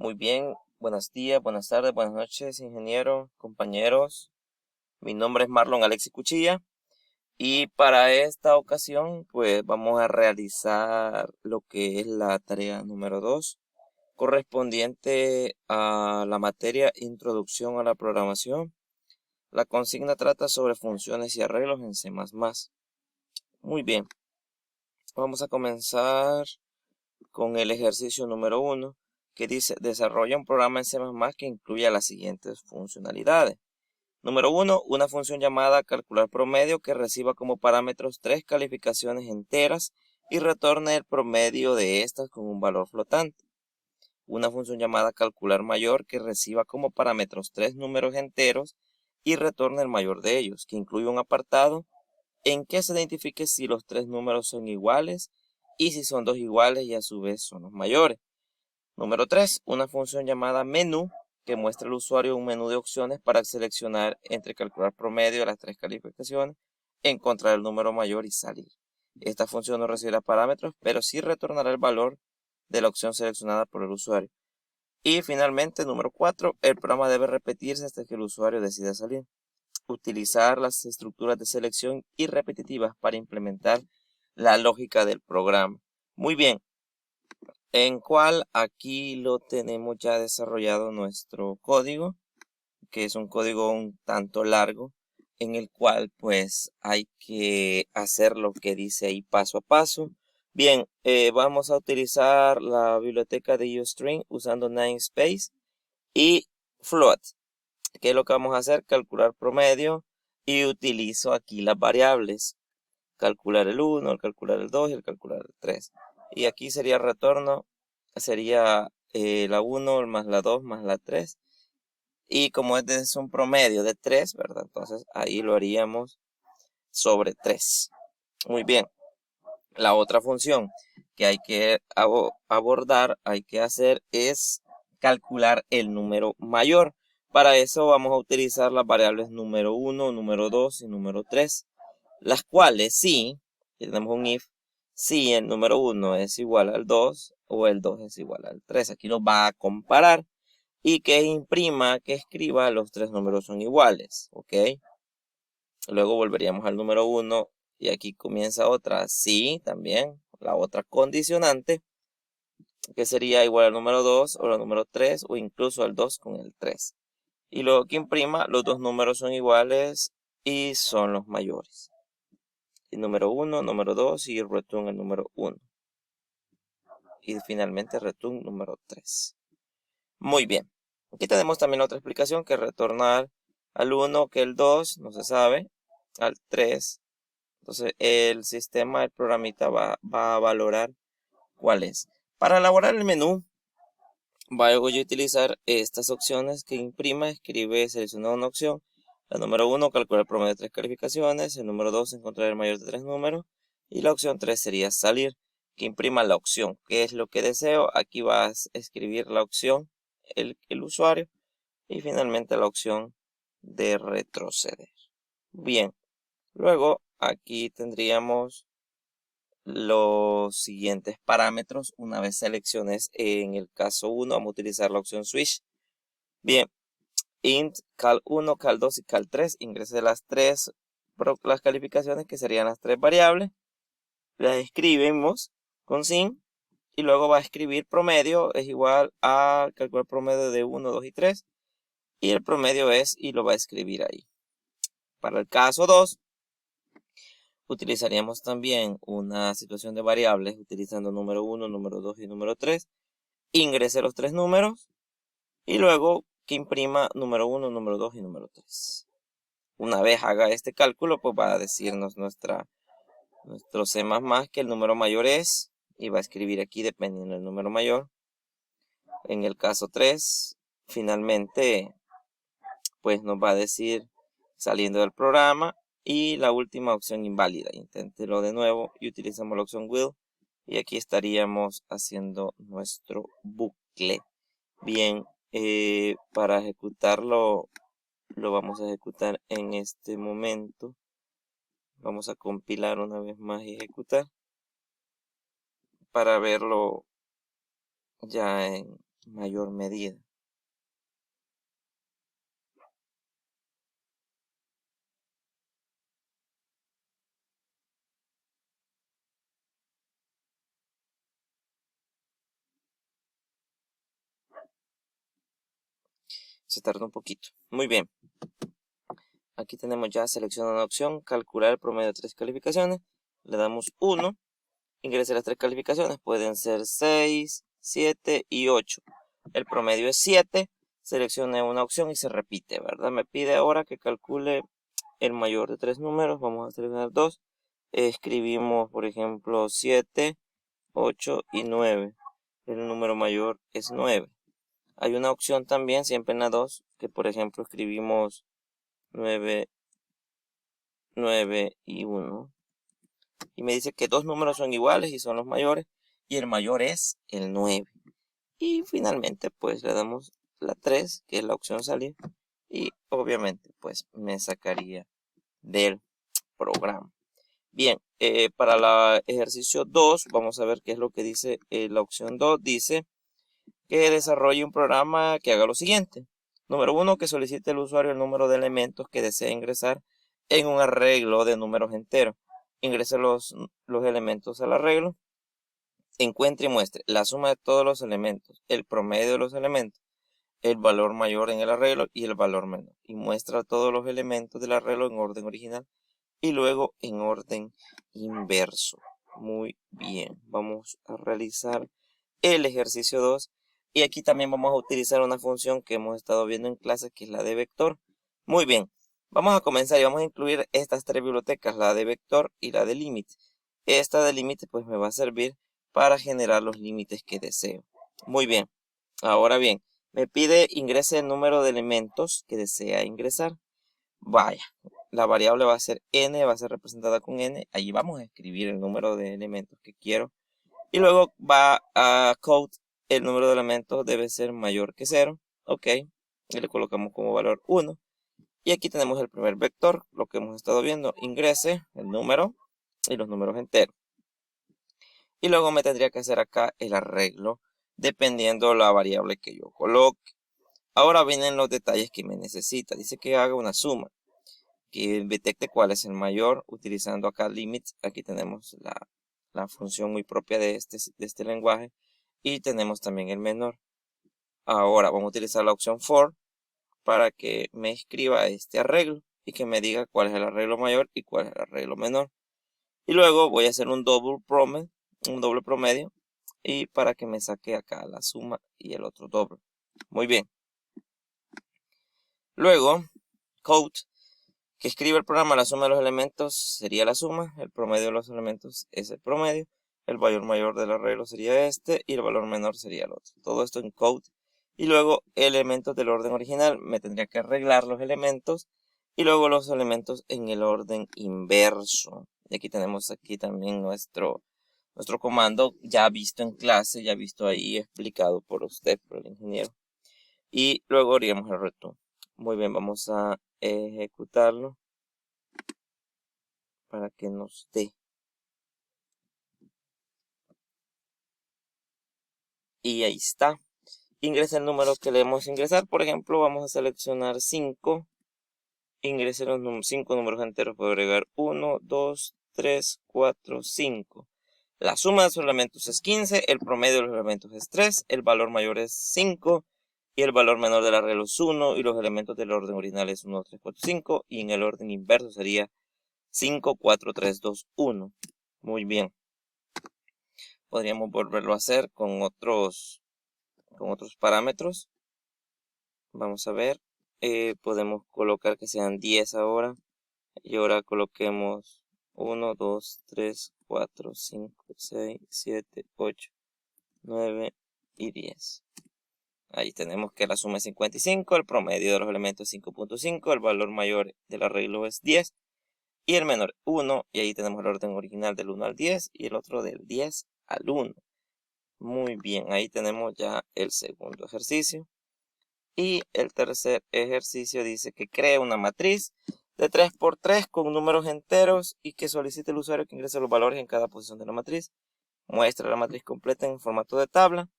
Muy bien, buenos días, buenas tardes, buenas noches, ingeniero, compañeros. Mi nombre es Marlon Alexis Cuchilla y para esta ocasión pues vamos a realizar lo que es la tarea número 2 correspondiente a la materia Introducción a la Programación. La consigna trata sobre funciones y arreglos en C++. Muy bien, vamos a comenzar con el ejercicio número 1 que dice desarrolla un programa en C++ que incluya las siguientes funcionalidades. Número 1, una función llamada calcular promedio que reciba como parámetros 3 calificaciones enteras y retorne el promedio de estas con un valor flotante. Una función llamada calcular mayor que reciba como parámetros 3 números enteros y retorne el mayor de ellos, que incluye un apartado en que se identifique si los 3 números son iguales y si son 2 iguales y a su vez son los mayores. Número 3, una función llamada menú que muestra al usuario un menú de opciones para seleccionar entre calcular promedio de las 3 calificaciones, encontrar el número mayor y salir. Esta función no recibirá parámetros, pero sí retornará el valor de la opción seleccionada por el usuario. Y finalmente, número 4, el programa debe repetirse hasta que el usuario decida salir. Utilizar las estructuras de selección y repetitivas para implementar la lógica del programa. Muy bien, en cual aquí lo tenemos ya desarrollado nuestro código, que es un código un tanto largo, en el cual pues hay que hacer lo que dice ahí paso a paso. Bien, vamos a utilizar la biblioteca de UString usando namespace y float. ¿Qué es lo que vamos a hacer? Calcular promedio y utilizo aquí las variables. Calcular el 1, el calcular el 2 y el calcular el 3. Y aquí sería retorno, sería la 1 más la 2 más la 3. Y como es un promedio de 3, ¿verdad? Entonces ahí lo haríamos sobre 3. Muy bien. La otra función que hay que abordar, hay que hacer es calcular el número mayor. Para eso vamos a utilizar las variables número 1, número 2 y número 3. Las cuales si tenemos un if, si el número 1 es igual al 2 o el 2 es igual al 3. Aquí nos va a comparar y que imprima, que escriba los 3 números son iguales, ¿ok? Luego volveríamos al número 1 y aquí comienza otra, si también, la otra condicionante, que sería igual al número 2 o al número 3 o incluso al 2 con el 3. Y luego que imprima, los dos números son iguales y son los mayores. El número 1, número 2 y return el número 1. Y finalmente return número 3. Muy bien. Aquí tenemos también otra explicación que retornar al 1 que el 2 no se sabe, al 3. Entonces el sistema, el programita va a valorar cuál es. Para elaborar el menú voy a utilizar estas opciones que imprima, escribe, selecciona una opción. La número 1, calcular el promedio de 3 calificaciones. El número 2, encontrar el mayor de 3 números. Y la opción 3 sería salir, que imprima la opción. ¿Qué es lo que deseo? Aquí va a escribir la opción, el usuario. Y finalmente la opción de retroceder. Bien, luego aquí tendríamos los siguientes parámetros. Una vez selecciones en el caso 1, vamos a utilizar la opción switch. Bien, int cal1, cal2 y cal3, ingrese las calificaciones que serían las 3 variables. Las escribimos con sin y luego va a escribir promedio es igual a calcular promedio de 1, 2 y 3 y el promedio es y lo va a escribir ahí. Para el caso 2 utilizaríamos también una situación de variables utilizando número 1, número 2 y número 3. Ingrese los 3 números y luego que imprima número 1, número 2 y número 3. Una vez haga este cálculo, pues va a decirnos nuestro C++ que el número mayor es, y va a escribir aquí dependiendo del número mayor. En el caso 3, finalmente, pues nos va a decir saliendo del programa y la última opción inválida. Inténtelo de nuevo y utilizamos la opción will y aquí estaríamos haciendo nuestro bucle. Bien, para ejecutarlo, lo vamos a ejecutar en este momento. Vamos a compilar una vez más y ejecutar para verlo ya en mayor medida. Se tarda un poquito. Muy bien. Aquí tenemos ya seleccionada una opción, calcular el promedio de 3 calificaciones. Le damos 1. Ingrese las 3 calificaciones. Pueden ser 6, 7 y 8. El promedio es 7. Seleccione una opción y se repite, ¿verdad? Me pide ahora que calcule el mayor de 3 números. Vamos a seleccionar 2. Escribimos, por ejemplo, 7, 8 y 9. El número mayor es 9. Hay una opción también, siempre en la 2, que por ejemplo escribimos 9, 9 y 1. Y me dice que dos números son iguales y son los mayores. Y el mayor es el 9. Y finalmente pues le damos la 3, que es la opción salir. Y obviamente pues me sacaría del programa. Bien, para el ejercicio 2 vamos a ver qué es lo que dice la opción 2. Dice que desarrolle un programa que haga lo siguiente. Número 1, que solicite al usuario el número de elementos que desea ingresar en un arreglo de números enteros. Ingrese los elementos al arreglo. Encuentre y muestre la suma de todos los elementos, el promedio de los elementos, el valor mayor en el arreglo y el valor menor. Y muestra todos los elementos del arreglo en orden original y luego en orden inverso. Muy bien, vamos a realizar el ejercicio 2. Y aquí también vamos a utilizar una función que hemos estado viendo en clase, que es la de vector. Muy bien, vamos a comenzar y vamos a incluir estas 3 bibliotecas, la de vector y la de límite. Esta de límite pues me va a servir para generar los límites que deseo. Muy bien, ahora bien, me pide ingrese el número de elementos que desea ingresar. Vaya, la variable va a ser n, va a ser representada con n. Allí vamos a escribir el número de elementos que quiero. Y luego va a count, el número de elementos debe ser mayor que 0. Ok, y le colocamos como valor 1. Y aquí tenemos el primer vector, lo que hemos estado viendo. Ingrese el número y los números enteros. Y luego me tendría que hacer acá el arreglo, dependiendo la variable que yo coloque. Ahora vienen los detalles que me necesita. Dice que haga una suma, que detecte cuál es el mayor, utilizando acá limits. Aquí tenemos la función muy propia de este lenguaje. Y tenemos también el menor. Ahora vamos a utilizar la opción for para que me escriba este arreglo y que me diga cuál es el arreglo mayor y cuál es el arreglo menor. Y luego voy a hacer un doble promedio y para que me saque acá la suma y el otro doble. Muy bien. Luego, code, que escribe el programa, la suma de los elementos sería la suma, el promedio de los elementos es el promedio, el valor mayor del arreglo sería este y el valor menor sería el otro. Todo esto en code. Y luego elementos del orden original, me tendría que arreglar los elementos y luego los elementos en el orden inverso. Y aquí tenemos también nuestro comando ya visto en clase, ya visto ahí explicado por usted, por el ingeniero. Y luego haríamos el return. Muy bien, vamos a ejecutarlo para que nos dé. Y ahí está. Ingresa el número que le debemos ingresar. Por ejemplo, vamos a seleccionar 5. Ingrese los 5 números enteros. Puedo agregar 1, 2, 3, 4, 5. La suma de sus elementos es 15. El promedio de los elementos es 3. El valor mayor es 5. Y el valor menor del arreglo es 1. Y los elementos del orden original es 1, 2, 3, 4, 5. Y en el orden inverso sería 5, 4, 3, 2, 1. Muy bien. Podríamos volverlo a hacer con otros parámetros. Vamos a ver. Podemos colocar que sean 10 ahora. Y ahora coloquemos 1, 2, 3, 4, 5, 6, 7, 8, 9 y 10. Ahí tenemos que la suma es 55, el promedio de los elementos es 5.5, el valor mayor del arreglo es 10 y el menor 1. Y ahí tenemos el orden original del 1 al 10 y el otro del 10 al 1. Muy bien, ahí tenemos ya el segundo ejercicio. Y el tercer ejercicio dice que cree una matriz de 3×3 con números enteros y que solicite al usuario que ingrese los valores en cada posición de la matriz. Muestra la matriz completa en formato de tabla.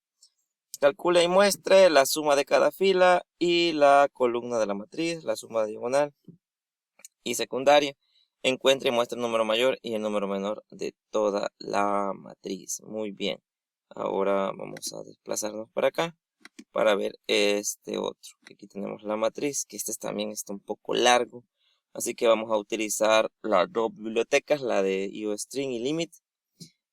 Calcule y muestre la suma de cada fila y la columna de la matriz, la suma diagonal y secundaria. Encuentre y muestre el número mayor y el número menor de toda la matriz. Muy bien. Ahora vamos a desplazarnos para acá para ver este otro. Aquí tenemos la matriz, que este también está un poco largo. Así que vamos a utilizar las dos bibliotecas, la de IOString y Limit.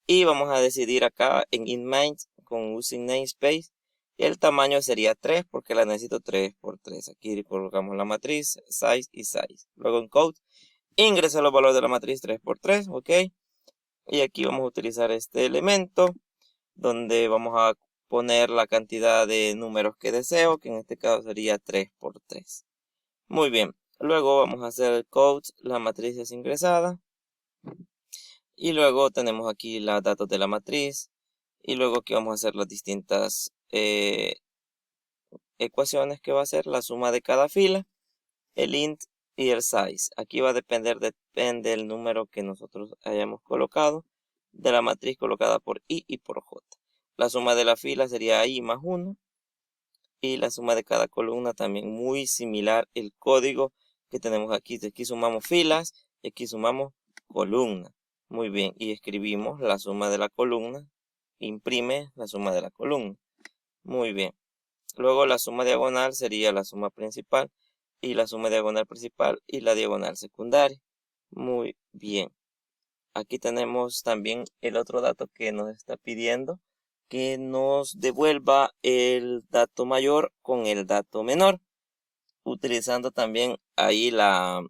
Y vamos a decidir acá en InMind con Using Namespace. El tamaño sería 3 porque la necesito 3 por 3. Aquí colocamos la matriz, size y size. Luego en code, ingresa los valores de la matriz 3 por 3, ok. Y aquí vamos a utilizar este elemento donde vamos a poner la cantidad de números que deseo, que en este caso sería 3 por 3. Muy bien. Luego vamos a hacer el code, la matriz es ingresada. Y luego tenemos aquí los datos de la matriz. Y luego aquí vamos a hacer las distintas ecuaciones que va a ser la suma de cada fila, el int y el size. Aquí va a depende del número que nosotros hayamos colocado, de la matriz colocada por i y por j. La suma de la fila sería i más 1. Y la suma de cada columna también muy similar el código que tenemos aquí. Aquí sumamos filas y aquí sumamos columnas. Muy bien, y escribimos la suma de la columna, imprime la suma de la columna. Muy bien. Luego la suma diagonal sería la suma principal y la suma diagonal principal y la diagonal secundaria. Muy bien. Aquí tenemos también el otro dato que nos está pidiendo, que nos devuelva el dato mayor con el dato menor, utilizando también ahí la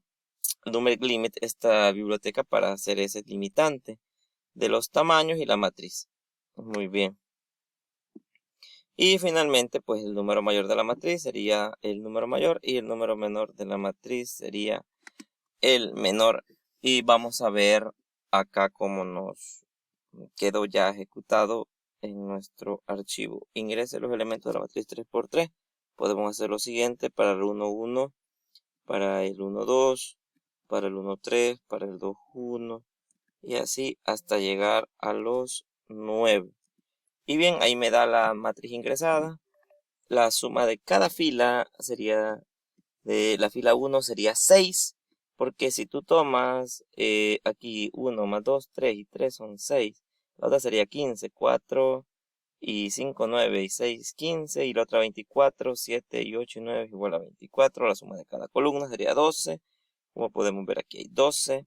numeric limit, esta biblioteca, para hacer ese limitante de los tamaños y la matriz. Muy bien. Y finalmente, pues el número mayor de la matriz sería el número mayor y el número menor de la matriz sería el menor. Y vamos a ver acá cómo nos quedó ya ejecutado en nuestro archivo. Ingrese los elementos de la matriz 3×3. Podemos hacer lo siguiente para el 1, 1, para el 1, 2, para el 1, 3, para el 2, 1 y así hasta llegar a los 9. Y bien, ahí me da la matriz ingresada. La suma de cada fila sería, de la fila 1 sería 6. Porque si tú tomas aquí 1 más 2, 3 y 3 son 6. La otra sería 15, 4 y 5, 9 y 6, 15. Y la otra 24, 7 y 8 y 9 es igual a 24. La suma de cada columna sería 12. Como podemos ver aquí hay 12,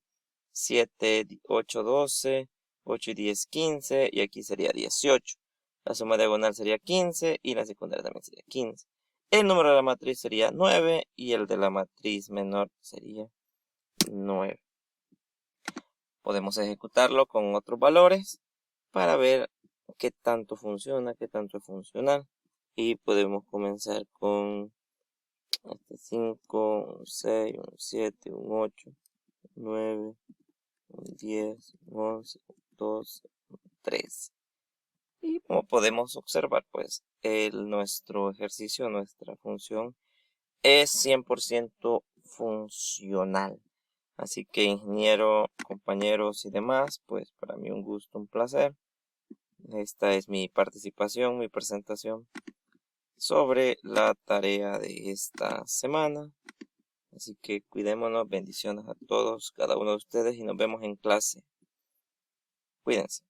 7, 8, 12, 8 y 10, 15. Y aquí sería 18. La suma diagonal sería 15 y la secundaria también sería 15. El número de la matriz sería 9 y el de la matriz menor sería 9. Podemos ejecutarlo con otros valores para ver qué tanto funciona, qué tanto es funcional. Y podemos comenzar con 5, un 6, un 7, un 8, un 9, un 10, un 11, un 12, un 13. Y como podemos observar, pues nuestro ejercicio, nuestra función es 100% funcional. Así que ingeniero, compañeros y demás, pues para mí un gusto, un placer. Esta es mi participación, mi presentación sobre la tarea de esta semana. Así que cuidémonos, bendiciones a todos, cada uno de ustedes y nos vemos en clase. Cuídense.